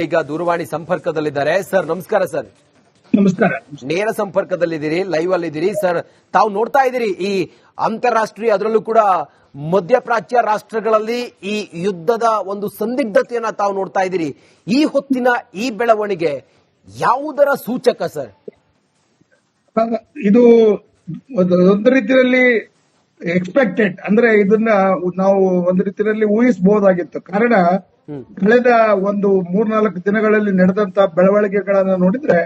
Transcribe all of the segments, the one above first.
ಈಗ ದೂರವಾಣಿ ಸಂಪರ್ಕದಲ್ಲಿದ್ದಾರೆ. ಸರ್ ನಮಸ್ಕಾರ. ಸರ್ ನಮಸ್ಕಾರ. ನೇರ ಸಂಪರ್ಕದಲ್ಲಿದ್ದೀರಿ, ಲೈವ್ ಅಲ್ಲಿದ್ದೀರಿ. ಸರ್ ತಾವು ನೋಡ್ತಾ ಇದ್ದೀರಿ ಈ ಅಂತಾರಾಷ್ಟ್ರೀಯ, ಅದರಲ್ಲೂ ಕೂಡ ಮಧ್ಯಪ್ರಾಚ್ಯ ರಾಷ್ಟ್ರಗಳಲ್ಲಿ ಈ ಯುದ್ಧದ ಒಂದು ಸಂದಿಗ್ಧತೆಯನ್ನ ತಾವು ನೋಡ್ತಾ ಇದ್ದೀರಿ. ಈ ಹೊತ್ತಿನ ಈ ಬೆಳವಣಿಗೆ ಯಾವುದರ ಸೂಚಕ ಸರ್? ಇದು ಒಂದು ರೀತಿಯಲ್ಲಿ ಎಕ್ಸ್ಪೆಕ್ಟೆಡ್, ಅಂದ್ರೆ ಇದನ್ನ ನಾವು ಒಂದು ರೀತಿಯಲ್ಲಿ ಊಹಿಸಬಹುದಾಗಿತ್ತು. ಕಾರಣ ಕಳೆದ ಒಂದು 3-4 ದಿನಗಳಲ್ಲಿ ನಡೆದಂತ ಬೆಳವಣಿಗೆಗಳನ್ನ ನೋಡಿದ್ರೆ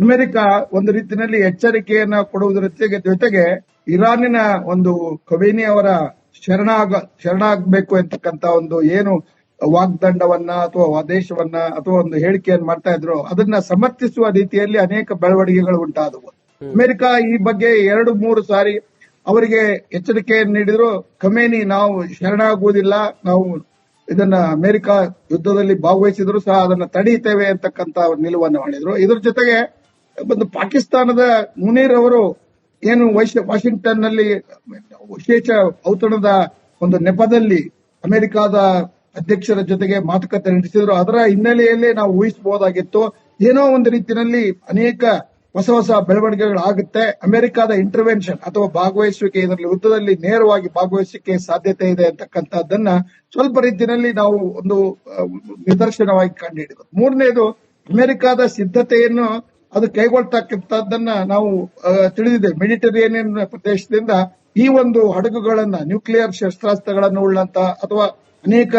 ಅಮೆರಿಕ ಒಂದು ರೀತಿಯಲ್ಲಿ ಎಚ್ಚರಿಕೆಯನ್ನ ಕೊಡುವುದರ ಜೊತೆಗೆ ಇರಾನಿನ ಒಂದು ಖೊಮೇನಿ ಅವರ ಶರಣಾಗಬೇಕು ಅಂತಕ್ಕಂತ ಒಂದು ಏನು ವಾಗ್ದಂಡವನ್ನ ಅಥವಾ ಆದೇಶವನ್ನ ಅಥವಾ ಒಂದು ಹೇಳಿಕೆಯನ್ನು ಮಾಡ್ತಾ ಇದ್ರು, ಅದನ್ನ ಸಮರ್ಥಿಸುವ ರೀತಿಯಲ್ಲಿ ಅನೇಕ ಬೆಳವಣಿಗೆಗಳು ಉಂಟಾದವು. ಅಮೆರಿಕ ಈ ಬಗ್ಗೆ 2-3 ಸಾರಿ ಅವರಿಗೆ ಎಚ್ಚರಿಕೆಯನ್ನು ನೀಡಿದ್ರು. ಖೊಮೇನಿ ನಾವು ಶರಣಾಗುವುದಿಲ್ಲ, ನಾವು ಇದನ್ನ ಅಮೆರಿಕ ಯುದ್ಧದಲ್ಲಿ ಭಾಗವಹಿಸಿದ್ರು ಸಹ ಅದನ್ನ ತಡೆಯುತ್ತೇವೆ ಅಂತಕ್ಕಂತ ನಿಲುವನ್ನು ಮಾಡಿದ್ರು. ಇದ್ರ ಜೊತೆಗೆ ಒಂದು ಪಾಕಿಸ್ತಾನದ ಮುನೀರ್ ಅವರು ಏನು ವಾಷಿಂಗ್ಟನ್ ನಲ್ಲಿ ವಿಶೇಷ ಔತಣದ ಒಂದು ನೆಪದಲ್ಲಿ ಅಮೆರಿಕದ ಅಧ್ಯಕ್ಷರ ಜೊತೆಗೆ ಮಾತುಕತೆ ನಡೆಸಿದ್ರು. ಅದರ ಹಿನ್ನೆಲೆಯಲ್ಲಿ ನಾವು ಊಹಿಸಬಹುದಾಗಿತ್ತು, ಏನೋ ಒಂದು ರೀತಿಯಲ್ಲಿ ಅನೇಕ ಹೊಸ ಬೆಳವಣಿಗೆಗಳಾಗುತ್ತೆ, ಅಮೆರಿಕದ ಇಂಟರ್ವೆನ್ಷನ್ ಅಥವಾ ಭಾಗವಹಿಸುವಿಕೆ, ಇದರಲ್ಲಿ ಯುದ್ಧದಲ್ಲಿ ನೇರವಾಗಿ ಭಾಗವಹಿಸಲಿಕ್ಕೆ ಸಾಧ್ಯತೆ ಇದೆ ಅಂತಕ್ಕಂಥದ್ದನ್ನ ಸ್ವಲ್ಪ ರೀತಿಯಲ್ಲಿ ನಾವು ಒಂದು ನಿದರ್ಶನವಾಗಿ ಕಂಡುಹಿಡಿದು. ಮೂರನೇದು, ಅಮೆರಿಕದ ಸಿದ್ಧತೆಯನ್ನು ಅದು ಕೈಗೊಳ್ತಕ್ಕಂಥದ್ದನ್ನ ನಾವು ತಿಳಿದಿದೆ. ಮೆಡಿಟರೇನಿಯನ್ ಪ್ರದೇಶದಿಂದ ಈ ಒಂದು ಹಡಗುಗಳನ್ನ, ನ್ಯೂಕ್ಲಿಯರ್ ಶಸ್ತ್ರಾಸ್ತ್ರಗಳನ್ನು ಉಳ್ಳಂತ ಅಥವಾ ಅನೇಕ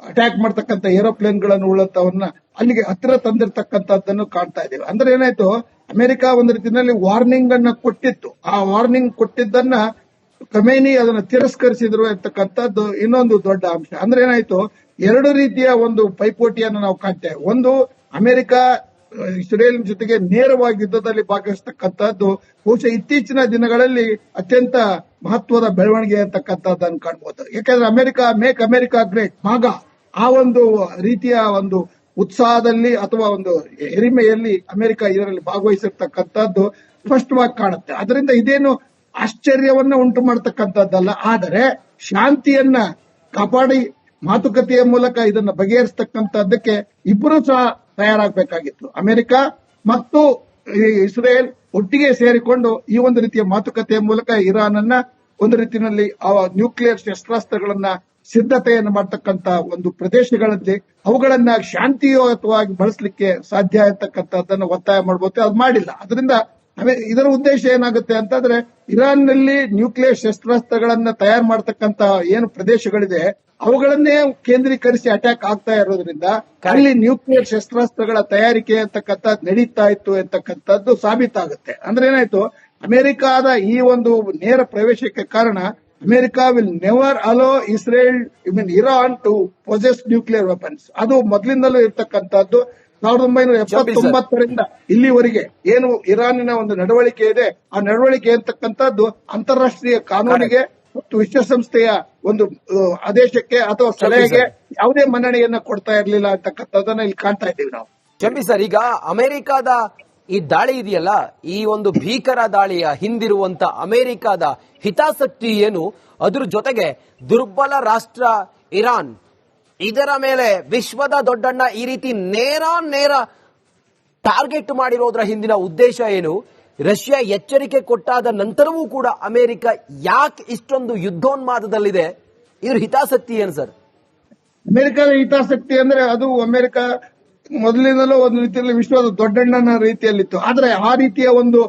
ಅಟ್ಯಾಕ್ ಮಾಡ್ತಕ್ಕಂಥ ಏರೋಪ್ಲೇನ್ಗಳನ್ನು ಉಳ್ಳಂತವನ್ನ ಅಲ್ಲಿಗೆ ಹತ್ತಿರ ತಂದಿರತಕ್ಕಂಥದ್ದನ್ನು ಕಾಣ್ತಾ ಇದ್ದೇವೆ. ಅಂದ್ರೆ ಏನಾಯ್ತು, ಅಮೆರಿಕ ಒಂದು ರೀತಿಯಲ್ಲಿ ವಾರ್ನಿಂಗ್ ಅನ್ನ ಕೊಟ್ಟಿತ್ತು. ಆ ವಾರ್ನಿಂಗ್ ಕೊಟ್ಟಿದ್ದನ್ನ ಖೊಮೇನಿ ಅದನ್ನ ತಿರಸ್ಕರಿಸಿದ್ರು ಅಂತಕ್ಕಂಥದ್ದು ಇನ್ನೊಂದು ದೊಡ್ಡ ಅಂಶ. ಅಂದ್ರೆ ಏನಾಯ್ತು, 2 ರೀತಿಯ ಒಂದು ಪೈಪೋಟಿಯನ್ನು ನಾವು ಕಾಣ್ತೇವೆ. ಒಂದು, ಅಮೆರಿಕ ಇಸ್ರೇಲ್ ಜೊತೆಗೆ ನೇರವಾಗಿ ಯುದ್ಧದಲ್ಲಿ ಭಾಗವಹಿಸತಕ್ಕಂಥದ್ದು ಬಹುಶಃ ಇತ್ತೀಚಿನ ದಿನಗಳಲ್ಲಿ ಅತ್ಯಂತ ಮಹತ್ವದ ಬೆಳವಣಿಗೆ ಅಂತಕ್ಕಂಥದ್ದನ್ನು ಕಾಣಬಹುದು. ಯಾಕಂದ್ರೆ ಮೇಕ್ ಅಮೆರಿಕಾ ಗ್ರೇಟ್, ಮಾಗ, ಆ ಒಂದು ರೀತಿಯ ಒಂದು ಉತ್ಸಾಹದಲ್ಲಿ ಅಥವಾ ಒಂದು ಹಿರಿಮೆಯಲ್ಲಿ ಅಮೆರಿಕ ಇದರಲ್ಲಿ ಭಾಗವಹಿಸಿರ್ತಕ್ಕಂಥದ್ದು ಸ್ಪಷ್ಟವಾಗಿ ಕಾಣುತ್ತೆ. ಅದರಿಂದ ಇದೇನು ಆಶ್ಚರ್ಯವನ್ನ ಉಂಟು ಮಾಡತಕ್ಕಂಥದ್ದಲ್ಲ, ಆದರೆ ಶಾಂತಿಯನ್ನ ಕಾಪಾಡಿ ಮಾತುಕತೆಯ ಮೂಲಕ ಇದನ್ನ ಬಗೆಹರಿಸತಕ್ಕಂಥದ್ದಕ್ಕೆ ಇಬ್ಬರೂ ಸಹ ತಯಾರಾಗಬೇಕಾಗಿತ್ತು. ಅಮೆರಿಕ ಮತ್ತು ಇಸ್ರೇಲ್ ಒಟ್ಟಿಗೆ ಸೇರಿಕೊಂಡು ಈ ಒಂದು ರೀತಿಯ ಮಾತುಕತೆಯ ಮೂಲಕ ಇರಾನ್ ಅನ್ನ ಒಂದು ರೀತಿಯಲ್ಲಿ ನ್ಯೂಕ್ಲಿಯರ್ ಶಸ್ತ್ರಾಸ್ತ್ರಗಳನ್ನ ಸಿದ್ಧತೆಯನ್ನು ಮಾಡತಕ್ಕಂತ ಒಂದು ಪ್ರದೇಶಗಳಲ್ಲಿ ಅವುಗಳನ್ನ ಶಾಂತಿಯುತವಾಗಿ ಬಳಸಲಿಕ್ಕೆ ಸಾಧ್ಯ ಇರತಕ್ಕಂಥದ್ದನ್ನು ಒತ್ತಾಯ ಮಾಡಬಹುದು. ಅದು ಮಾಡಿಲ್ಲ. ಅದರಿಂದ ಇದರ ಉದ್ದೇಶ ಏನಾಗುತ್ತೆ ಅಂತಂದ್ರೆ, ಇರಾನ್ ನಲ್ಲಿ ನ್ಯೂಕ್ಲಿಯರ್ ಶಸ್ತ್ರಾಸ್ತ್ರಗಳನ್ನ ತಯಾರು ಮಾಡತಕ್ಕಂತ ಏನು ಪ್ರದೇಶಗಳಿದೆ ಅವುಗಳನ್ನೇ ಕೇಂದ್ರೀಕರಿಸಿ ಅಟ್ಯಾಕ್ ಆಗ್ತಾ ಇರೋದ್ರಿಂದ ಅಲ್ಲಿ ನ್ಯೂಕ್ಲಿಯರ್ ಶಸ್ತ್ರಾಸ್ತ್ರಗಳ ತಯಾರಿಕೆ ಅಂತಕ್ಕಂಥದ್ದು ನಡೀತಾ ಇತ್ತು ಅಂತಕ್ಕಂಥದ್ದು ಸಾಬೀತಾಗುತ್ತೆ. ಅಂದ್ರೆ ಏನಾಯ್ತು, ಅಮೆರಿಕದ ಈ ಒಂದು ನೇರ ಪ್ರವೇಶಕ್ಕೆ ಕಾರಣ, America will never allow Iran to possess nuclear weapons. ಅದು ಮೊದಲಿಂದಲೂ ಇರ್ತಕ್ಕಂಥದ್ದು. 1979ರಿಂದ ಇಲ್ಲಿವರೆಗೆ ಏನು ಇರಾನಿನ ಒಂದು ನಡವಳಿಕೆ ಇದೆ, ಆ ನಡವಳಿಕೆ ಅಂತಕ್ಕಂಥದ್ದು ಅಂತಾರಾಷ್ಟ್ರೀಯ ಕಾನೂನಿಗೆ ಮತ್ತು ವಿಶ್ವಸಂಸ್ಥೆಯ ಒಂದು ಆದೇಶಕ್ಕೆ ಅಥವಾ ಸಲಹೆಗೆ ಯಾವುದೇ ಮನ್ನಣೆಯನ್ನ ಕೊಡ್ತಾ ಇರಲಿಲ್ಲ ಅಂತಕ್ಕಂಥದ್ದನ್ನ ಇಲ್ಲಿ ಕಾಣ್ತಾ ಇದ್ದೀವಿ ನಾವು. ಶಂಬಿ ಸರ್, ಈಗ ಅಮೆರಿಕದ ಈ ದಾಳಿ ಇದೆಯಲ್ಲ, ಈ ಒಂದು ಭೀಕರ ದಾಳಿಯ ಹಿಂದಿರುವಂತ ಅಮೆರಿಕದ ಹಿತಾಸಕ್ತಿ ಏನು, ಅದ್ರ ಜೊತೆಗೆ ದುರ್ಬಲ ರಾಷ್ಟ್ರ ಇರಾನ್, ಇದರ ಮೇಲೆ ವಿಶ್ವದ ದೊಡ್ಡಣ್ಣ ಈ ರೀತಿ ನೇರ ಟಾರ್ಗೆಟ್ ಮಾಡಿರೋದ್ರ ಹಿಂದಿನ ಉದ್ದೇಶ ಏನು? ರಷ್ಯಾ ಎಚ್ಚರಿಕೆ ಕೊಟ್ಟಾದ ನಂತರವೂ ಕೂಡ ಅಮೆರಿಕ ಯಾಕೆ ಇಷ್ಟೊಂದು ಯುದ್ಧೋನ್ಮಾದದಲ್ಲಿದೆ? ಇದ್ರ ಹಿತಾಸಕ್ತಿ ಏನು ಸರ್? ಅಮೆರಿಕದ ಹಿತಾಸಕ್ತಿ ಅಂದ್ರೆ ಅದು ಅಮೆರಿಕ ಮೊದಲಿನಲ್ಲೂ ಒಂದು ರೀತಿಯಲ್ಲಿ ವಿಶ್ವದ ದೊಡ್ಡಣ್ಣನ ರೀತಿಯಲ್ಲಿತ್ತು. ಆದ್ರೆ ಆ ರೀತಿಯ ಒಂದು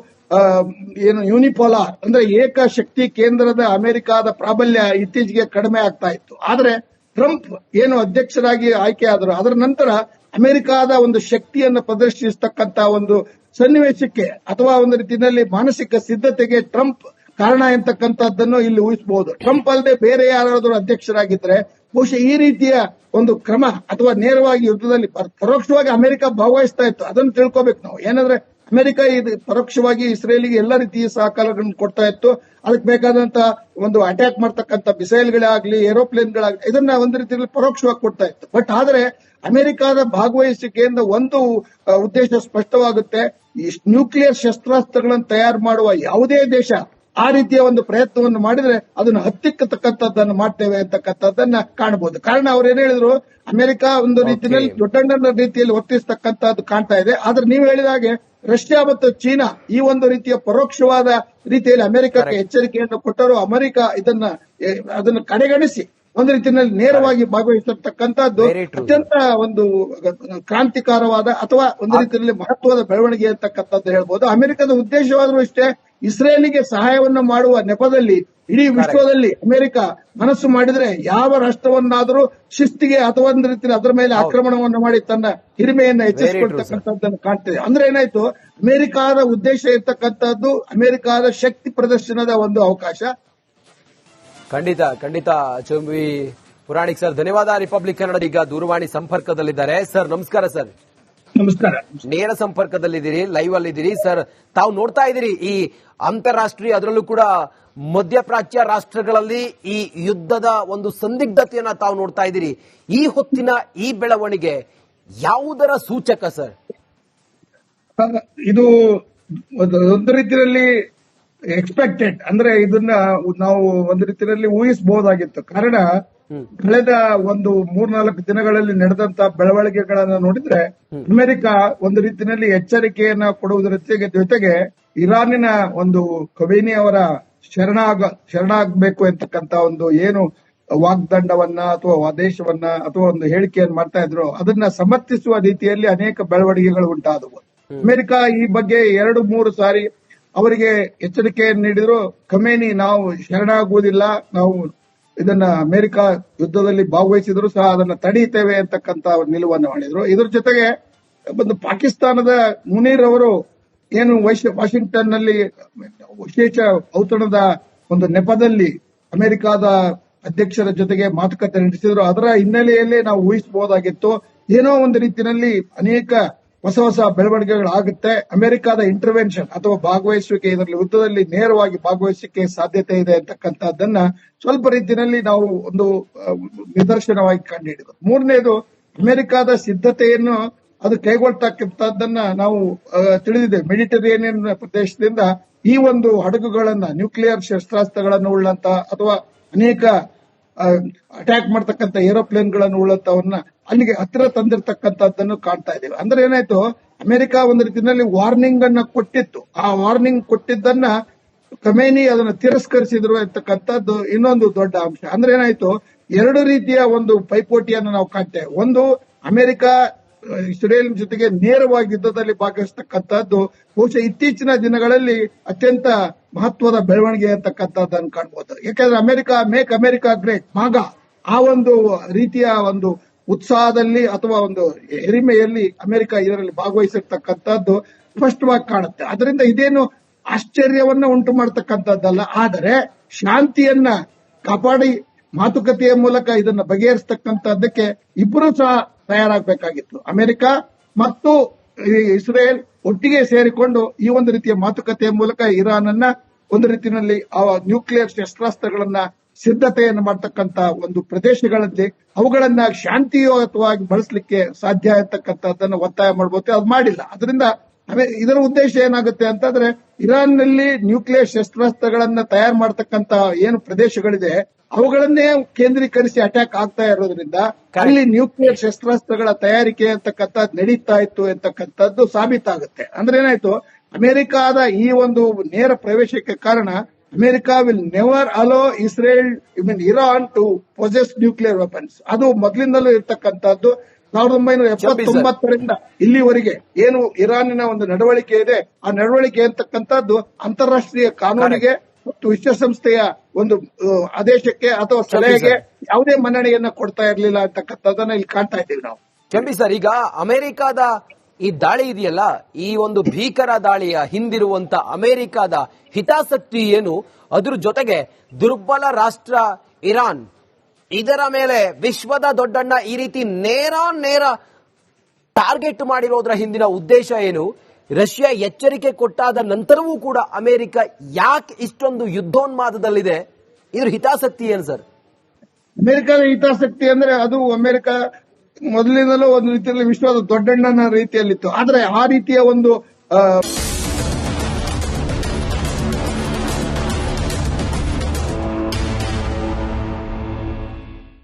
ಏನು ಯೂನಿಪೋಲಾರ್ ಅಂದ್ರೆ ಏಕ ಶಕ್ತಿ ಕೇಂದ್ರದ ಅಮೆರಿಕದ ಪ್ರಾಬಲ್ಯ ಇತ್ತೀಚೆಗೆ ಕಡಿಮೆ ಆಗ್ತಾ ಇತ್ತು. ಆದ್ರೆ ಟ್ರಂಪ್ ಏನು ಅಧ್ಯಕ್ಷರಾಗಿ ಆಯ್ಕೆ ಆದರು, ಅದರ ನಂತರ ಅಮೆರಿಕದ ಒಂದು ಶಕ್ತಿಯನ್ನು ಪ್ರದರ್ಶಿಸತಕ್ಕಂತ ಒಂದು ಸನ್ನಿವೇಶಕ್ಕೆ ಅಥವಾ ಒಂದು ರೀತಿಯಲ್ಲಿ ಮಾನಸಿಕ ಸಿದ್ಧತೆಗೆ ಟ್ರಂಪ್ ಕಾರಣ ಎಂತಕ್ಕಂಥದ್ದನ್ನು ಇಲ್ಲಿ ಊಹಿಸಬಹುದು. ಟ್ರಂಪ್ ಅಲ್ಲದೆ ಬೇರೆ ಯಾರಾದರೂ ಅಧ್ಯಕ್ಷರಾಗಿದ್ರೆ ಬಹುಶಃ ಈ ರೀತಿಯ ಒಂದು ಕ್ರಮ ಅಥವಾ ನೇರವಾಗಿ ಯುದ್ಧದಲ್ಲಿ ಪರೋಕ್ಷವಾಗಿ ಅಮೆರಿಕ ಭಾಗವಹಿಸ್ತಾ ಇತ್ತು. ಅದನ್ನು ತಿಳ್ಕೋಬೇಕು ನಾವು. ಏನಂದ್ರೆ ಅಮೆರಿಕ ಇದು ಪರೋಕ್ಷವಾಗಿ ಇಸ್ರೇಲಿಗೆ ಎಲ್ಲ ರೀತಿಯ ಸಹಕಾರಗಳನ್ನು ಕೊಡ್ತಾ ಇತ್ತು. ಅದಕ್ಕೆ ಬೇಕಾದಂತ ಒಂದು ಅಟ್ಯಾಕ್ ಮಾಡ್ತಕ್ಕಂಥ ಮಿಸೈಲ್ಗಳಾಗ್ಲಿ, ಏರೋಪ್ಲೇನ್ಗಳಾಗ್ಲಿ, ಇದನ್ನ ಒಂದು ರೀತಿಯಲ್ಲಿ ಪರೋಕ್ಷವಾಗಿ ಕೊಡ್ತಾ ಇತ್ತು. ಬಟ್ ಆದ್ರೆ ಅಮೆರಿಕದ ಭಾಗವಹಿಸಿಕೆಯಿಂದ ಒಂದು ಉದ್ದೇಶ ಸ್ಪಷ್ಟವಾಗುತ್ತೆ, ಈ ನ್ಯೂಕ್ಲಿಯರ್ ಶಸ್ತ್ರಾಸ್ತ್ರಗಳನ್ನು ತಯಾರು ಮಾಡುವ ಯಾವುದೇ ದೇಶ ಆ ರೀತಿಯ ಒಂದು ಪ್ರಯತ್ನವನ್ನು ಮಾಡಿದ್ರೆ ಅದನ್ನು ಹತ್ತಿಕ್ಕತಕ್ಕಂಥದ್ದನ್ನು ಮಾಡ್ತೇವೆ ಅಂತಕ್ಕಂಥದ್ದನ್ನ ಕಾಣಬಹುದು. ಕಾರಣ ಅವ್ರು ಏನ್ ಹೇಳಿದ್ರು, ಅಮೆರಿಕ ಒಂದು ರೀತಿಯಲ್ಲಿ ದೊಡ್ಡಣ್ಣನ ರೀತಿಯಲ್ಲಿ ವರ್ತಿಸ್ತಕ್ಕಂಥದ್ದು ಕಾಣ್ತಾ ಇದೆ. ಆದ್ರೆ ನೀವು ಹೇಳಿದ ಹಾಗೆ ರಷ್ಯಾ ಮತ್ತು ಚೀನಾ ಈ ಒಂದು ರೀತಿಯ ಪರೋಕ್ಷವಾದ ರೀತಿಯಲ್ಲಿ ಅಮೆರಿಕಕ್ಕೆ ಎಚ್ಚರಿಕೆಯನ್ನು ಕೊಟ್ಟರು. ಅಮೆರಿಕ ಅದನ್ನು ಕಡೆಗಣಿಸಿ ಒಂದು ರೀತಿಯಲ್ಲಿ ನೇರವಾಗಿ ಭಾಗವಹಿಸತಕ್ಕಂಥದ್ದು ಅತ್ಯಂತ ಒಂದು ಕ್ರಾಂತಿಕಾರವಾದ ಅಥವಾ ಒಂದು ರೀತಿಯಲ್ಲಿ ಮಹತ್ವದ ಬೆಳವಣಿಗೆ ಅಂತಕ್ಕಂಥದ್ದು ಹೇಳ್ಬೋದು. ಅಮೆರಿಕದ ಉದ್ದೇಶವಾದರೂ ಇಷ್ಟೇ, ಇಸ್ರೇಲಿಗೆ ಸಹಾಯವನ್ನು ಮಾಡುವ ನೆಪದಲ್ಲಿ ಇಡೀ ವಿಶ್ವದಲ್ಲಿ ಅಮೆರಿಕ ಮನಸ್ಸು ಮಾಡಿದ್ರೆ ಯಾವ ರಾಷ್ಟ್ರವನ್ನಾದರೂ ಶಿಸ್ತಿಗೆ ಅಥವಾ ಒಂದು ರೀತಿಯಲ್ಲಿ ಅದರ ಮೇಲೆ ಆಕ್ರಮಣವನ್ನು ಮಾಡಿ ತನ್ನ ಹಿರಿಮೆಯನ್ನ ಹೆಚ್ಚಿಸಿಕೊಳ್ತಕ್ಕಂಥದ್ದನ್ನು ಕಾಣ್ತೇವೆ. ಅಂದ್ರೆ ಏನಾಯ್ತು, ಅಮೆರಿಕದ ಉದ್ದೇಶ ಇರ್ತಕ್ಕಂಥದ್ದು ಅಮೆರಿಕದ ಶಕ್ತಿ ಪ್ರದರ್ಶನದ ಒಂದು ಅವಕಾಶ. ಖಂಡಿತ ಖಂಡಿತ ಚಂಬಿ ಪುರಾಣಿಕ್ ಸರ್, ಧನ್ಯವಾದ. ರಿಪಬ್ಲಿಕ್ ಕನ್ನಡ ಈಗ ದೂರವಾಣಿ ಸಂಪರ್ಕದಲ್ಲಿದ್ದಾರೆ. ಸರ್ ನಮಸ್ಕಾರ. ಸರ್ ನಮಸ್ಕಾರ. ನೇರ ಸಂಪರ್ಕದಲ್ಲಿದ್ದೀರಿ, ಲೈವ್ ಅಲ್ಲಿದ್ದೀರಿ ಸರ್. ತಾವು ನೋಡ್ತಾ ಇದ್ದೀರಿ ಈ ಅಂತಾರಾಷ್ಟ್ರೀಯ, ಅದರಲ್ಲೂ ಕೂಡ ಮಧ್ಯಪ್ರಾಚ್ಯ ರಾಷ್ಟ್ರಗಳಲ್ಲಿ ಈ ಯುದ್ಧದ ಒಂದು ಸಂದಿಗ್ಧತೆಯನ್ನ ತಾವು ನೋಡ್ತಾ ಇದ್ದೀರಿ. ಈ ಹೊತ್ತಿನ ಈ ಬೆಳವಣಿಗೆ ಯಾವುದರ ಸೂಚಕ ಸರ್? ಇದು ಒಂದು ರೀತಿಯಲ್ಲಿ ಎಕ್ಸ್ಪೆಕ್ಟೆಡ್, ಅಂದ್ರೆ ಇದನ್ನ ನಾವು ಒಂದು ರೀತಿಯಲ್ಲಿ ಊಹಿಸಬಹುದಾಗಿತ್ತು. ಕಾರಣ ಕಳೆದ ಒಂದು 3-4 ದಿನಗಳಲ್ಲಿ ನಡೆದಂತ ಬೆಳವಣಿಗೆಗಳನ್ನ ನೋಡಿದ್ರೆ ಅಮೆರಿಕ ಒಂದು ರೀತಿಯಲ್ಲಿ ಎಚ್ಚರಿಕೆಯನ್ನ ಕೊಡುವುದರ ಜೊತೆಗೆ ಇರಾನಿನ ಒಂದು ಖಮೇನಿ ಅವರ ಶರಣಾಗಬೇಕು ಅಂತಕ್ಕಂತ ಒಂದು ಏನು ವಾಗ್ದಂಡವನ್ನ ಅಥವಾ ಆದೇಶವನ್ನ ಅಥವಾ ಒಂದು ಹೇಳಿಕೆಯನ್ನು ಮಾಡ್ತಾ ಇದ್ರು, ಅದನ್ನ ಸಮರ್ಥಿಸುವ ರೀತಿಯಲ್ಲಿ ಅನೇಕ ಬೆಳವಣಿಗೆಗಳು ಉಂಟಾದವು. ಅಮೆರಿಕ ಈ ಬಗ್ಗೆ 2-3 ಸಾರಿ ಅವರಿಗೆ ಎಚ್ಚರಿಕೆಯನ್ನು ನೀಡಿದ್ರು. ಖಮೇನಿ ನಾವು ಶರಣಾಗುವುದಿಲ್ಲ, ನಾವು ಇದನ್ನ ಅಮೆರಿಕ ಯುದ್ಧದಲ್ಲಿ ಭಾಗವಹಿಸಿದ್ರು ಸಹ ಅದನ್ನ ತಡೆಯುತ್ತೇವೆ ಅಂತಕ್ಕಂತ ನಿಲುವನ್ನು ಮಾಡಿದ್ರು. ಇದ್ರ ಜೊತೆಗೆ ಒಂದು ಪಾಕಿಸ್ತಾನದ ಮುನೀರ್ ಅವರು ಏನು ವಾಷಿಂಗ್ಟನ್ ನಲ್ಲಿ ವಿಶೇಷ ಔತಣದ ಒಂದು ನೆಪದಲ್ಲಿ ಅಮೆರಿಕದ ಅಧ್ಯಕ್ಷರ ಜೊತೆಗೆ ಮಾತುಕತೆ ನಡೆಸಿದ್ರು. ಅದರ ಹಿನ್ನೆಲೆಯಲ್ಲೇ ನಾವು ಊಹಿಸಬಹುದಾಗಿತ್ತು, ಏನೋ ಒಂದು ರೀತಿಯಲ್ಲಿ ಅನೇಕ ಹೊಸ ಬೆಳವಣಿಗೆಗಳಾಗುತ್ತೆ, ಅಮೆರಿಕದ ಇಂಟರ್ವೆನ್ಷನ್ ಅಥವಾ ಭಾಗವಹಿಸುವಿಕೆ, ಇದರಲ್ಲಿ ಯುದ್ಧದಲ್ಲಿ ನೇರವಾಗಿ ಭಾಗವಹಿಸಲಿಕ್ಕೆ ಸಾಧ್ಯತೆ ಇದೆ ಅಂತಕ್ಕಂಥದ್ದನ್ನ ಸ್ವಲ್ಪ ರೀತಿಯಲ್ಲಿ ನಾವು ಒಂದು ನಿದರ್ಶನವಾಗಿ ಕಂಡುಹಿಡಿದು. ಮೂರನೇದು, ಅಮೆರಿಕದ ಸಿದ್ಧತೆಯನ್ನು ಅದು ಕೈಗೊಳ್ತಕ್ಕಂಥದ್ದನ್ನ ನಾವು ತಿಳಿದಿದ್ದೇವೆ. ಮೆಡಿಟರೇನಿಯನ್ ಪ್ರದೇಶದಿಂದ ಈ ಒಂದು ಹಡಗುಗಳನ್ನ, ನ್ಯೂಕ್ಲಿಯರ್ ಶಸ್ತ್ರಾಸ್ತ್ರಗಳನ್ನು ಉಳ್ಳಂತ ಅಥವಾ ಅನೇಕ ಅಟ್ಯಾಕ್ ಮಾಡತಕ್ಕಂಥ ಏರೋಪ್ಲೇನ್ಗಳನ್ನು ಉಳ್ಳಂತವನ್ನ ಅಲ್ಲಿಗೆ ಹತ್ತಿರ ತಂದಿರತಕ್ಕಂಥದ್ದನ್ನು ಕಾಣ್ತಾ ಇದ್ದೇವೆ. ಅಂದ್ರೆ ಏನಾಯ್ತು, ಅಮೆರಿಕ ಒಂದು ರೀತಿಯಲ್ಲಿ ವಾರ್ನಿಂಗ್ ಅನ್ನ ಕೊಟ್ಟಿತ್ತು. ಆ ವಾರ್ನಿಂಗ್ ಕೊಟ್ಟಿದ್ದನ್ನ ಖಮೇನಿ ಅದನ್ನು ತಿರಸ್ಕರಿಸಿದ್ರು ಅಂತಕ್ಕಂಥದ್ದು ಇನ್ನೊಂದು ದೊಡ್ಡ ಅಂಶ. ಅಂದ್ರೆ ಏನಾಯ್ತು, 2 ರೀತಿಯ ಒಂದು ಪೈಪೋಟಿಯನ್ನು ನಾವು ಕಾಣ್ತೇವೆ. ಒಂದು, ಅಮೆರಿಕ ಇಸ್ರೇಲ್ ಜೊತೆಗೆ ನೇರವಾಗಿ ಯುದ್ಧದಲ್ಲಿ ಭಾಗವಹಿಸತಕ್ಕಂಥದ್ದು ಬಹುಶಃ ಇತ್ತೀಚಿನ ದಿನಗಳಲ್ಲಿ ಅತ್ಯಂತ ಮಹತ್ವದ ಬೆಳವಣಿಗೆ ಅಂತಕ್ಕಂಥದ್ದನ್ನು ಕಾಣಬಹುದು. ಯಾಕಂದ್ರೆ ಮೇಕ್ ಅಮೆರಿಕಾ ಗ್ರೇಟ್, ಮಾಗಾ, ಆ ಒಂದು ರೀತಿಯ ಒಂದು ಉತ್ಸಾಹದಲ್ಲಿ ಅಥವಾ ಒಂದು ಹಿರಿಮೆಯಲ್ಲಿ ಅಮೆರಿಕ ಇದರಲ್ಲಿ ಭಾಗವಹಿಸಿರ್ತಕ್ಕಂಥದ್ದು ಸ್ಪಷ್ಟವಾಗಿ ಕಾಣುತ್ತೆ. ಅದರಿಂದ ಇದೇನು ಆಶ್ಚರ್ಯವನ್ನ ಉಂಟು ಮಾಡತಕ್ಕಂಥದ್ದಲ್ಲ, ಆದರೆ ಶಾಂತಿಯನ್ನ ಕಾಪಾಡಿ ಮಾತುಕತೆಯ ಮೂಲಕ ಇದನ್ನ ಬಗೆಹರಿಸತಕ್ಕಂಥದ್ದಕ್ಕೆ ಇಬ್ಬರು ಸಹ ತಯಾರಾಗಬೇಕಾಗಿತ್ತು. ಅಮೆರಿಕ ಮತ್ತು ಇಸ್ರೇಲ್ ಒಟ್ಟಿಗೆ ಸೇರಿಕೊಂಡು ಈ ಒಂದು ರೀತಿಯ ಮಾತುಕತೆಯ ಮೂಲಕ ಇರಾನ್ ಅನ್ನ ಒಂದು ರೀತಿಯಲ್ಲಿ ನ್ಯೂಕ್ಲಿಯರ್ ಶಸ್ತ್ರಾಸ್ತ್ರಗಳನ್ನ ಸಿದ್ಧತೆಯನ್ನು ಮಾಡತಕ್ಕಂತ ಒಂದು ಪ್ರದೇಶಗಳಲ್ಲಿ ಅವುಗಳನ್ನ ಶಾಂತಿಯುತವಾಗಿ ಬಳಸಲಿಕ್ಕೆ ಸಾಧ್ಯ ಅಂತಕ್ಕಂಥದ್ದನ್ನು ಒತ್ತಾಯ ಮಾಡಬಹುದು. ಅದು ಮಾಡಿಲ್ಲ. ಅದರಿಂದ ಇದರ ಉದ್ದೇಶ ಏನಾಗುತ್ತೆ ಅಂತಂದ್ರೆ, ಇರಾನ್ ನಲ್ಲಿ ನ್ಯೂಕ್ಲಿಯರ್ ಶಸ್ತ್ರಾಸ್ತ್ರಗಳನ್ನ ತಯಾರು ಮಾಡತಕ್ಕಂತ ಏನು ಪ್ರದೇಶಗಳಿದೆ ಅವುಗಳನ್ನೇ ಕೇಂದ್ರೀಕರಿಸಿ ಅಟ್ಯಾಕ್ ಆಗ್ತಾ ಇರೋದ್ರಿಂದ ಅಲ್ಲಿ ನ್ಯೂಕ್ಲಿಯರ್ ಶಸ್ತ್ರಾಸ್ತ್ರಗಳ ತಯಾರಿಕೆ ಅಂತಕ್ಕಂಥದ್ದು ನಡೀತಾ ಇತ್ತು ಅಂತಕ್ಕಂಥದ್ದು ಸಾಬೀತಾಗುತ್ತೆ. ಅಂದ್ರೆ ಏನಾಯ್ತು, ಅಮೆರಿಕದ ಈ ಒಂದು ನೇರ ಪ್ರವೇಶಕ್ಕೆ ಕಾರಣ, America will never allow Iran to possess nuclear weapons. ಅದು ಮೊದಲಿಂದಲೂ ಇರ್ತಕ್ಕಂಥದ್ದು. 1979ರಿಂದ ಇಲ್ಲಿವರೆಗೆ ಏನು ಇರಾನಿನ ಒಂದು ನಡವಳಿಕೆ ಇದೆ, ಆ ನಡವಳಿಕೆ ಅಂತಕ್ಕಂಥದ್ದು ಅಂತಾರಾಷ್ಟ್ರೀಯ ಕಾನೂನಿಗೆ ಮತ್ತು ವಿಶ್ವಸಂಸ್ಥೆಯ ಒಂದು ಆದೇಶಕ್ಕೆ ಅಥವಾ ಸಲಹೆಗೆ ಯಾವುದೇ ಮನ್ನಣೆಯನ್ನ ಕೊಡ್ತಾ ಇರಲಿಲ್ಲ ಅಂತಕ್ಕಂಥದ್ದನ್ನ ಇಲ್ಲಿ ಕಾಣ್ತಾ ಇದ್ದೀವಿ ನಾವು. ಕೆಂಪಿ ಸರ್, ಈಗ ಅಮೆರಿಕದ ಈ ದಾಳಿ ಇದೆಯಲ್ಲ, ಈ ಒಂದು ಭೀಕರ ದಾಳಿಯ ಹಿಂದಿರುವಂತ ಅಮೆರಿಕದ ಹಿತಾಸಕ್ತಿ ಏನು, ಅದ್ರ ಜೊತೆಗೆ ದುರ್ಬಲ ರಾಷ್ಟ್ರ ಇರಾನ್, ಇದರ ಮೇಲೆ ವಿಶ್ವದ ದೊಡ್ಡಣ್ಣ ಈ ರೀತಿ ನೇರ ಟಾರ್ಗೆಟ್ ಮಾಡಿರೋದ್ರ ಹಿಂದಿನ ಉದ್ದೇಶ ಏನು? ರಷ್ಯಾ ಎಚ್ಚರಿಕೆ ಕೊಟ್ಟಾದ ನಂತರವೂ ಕೂಡ ಅಮೆರಿಕ ಯಾಕೆ ಇಷ್ಟೊಂದು ಯುದ್ಧೋನ್ಮಾದದಲ್ಲಿದೆ? ಇದ್ರ ಹಿತಾಸಕ್ತಿ ಏನು ಸರ್? ಅಮೆರಿಕದ ಹಿತಾಸಕ್ತಿ ಅಂದ್ರೆ ಅದು ಅಮೆರಿಕ ಮೊದಲಿನಲ್ಲೂ ಒಂದು ರೀತಿಯಲ್ಲಿ ವಿಶ್ವದ ದೊಡ್ಡಣ್ಣನ ರೀತಿಯಲ್ಲಿತ್ತು. ಆದ್ರೆ ಆ ರೀತಿಯ ಒಂದು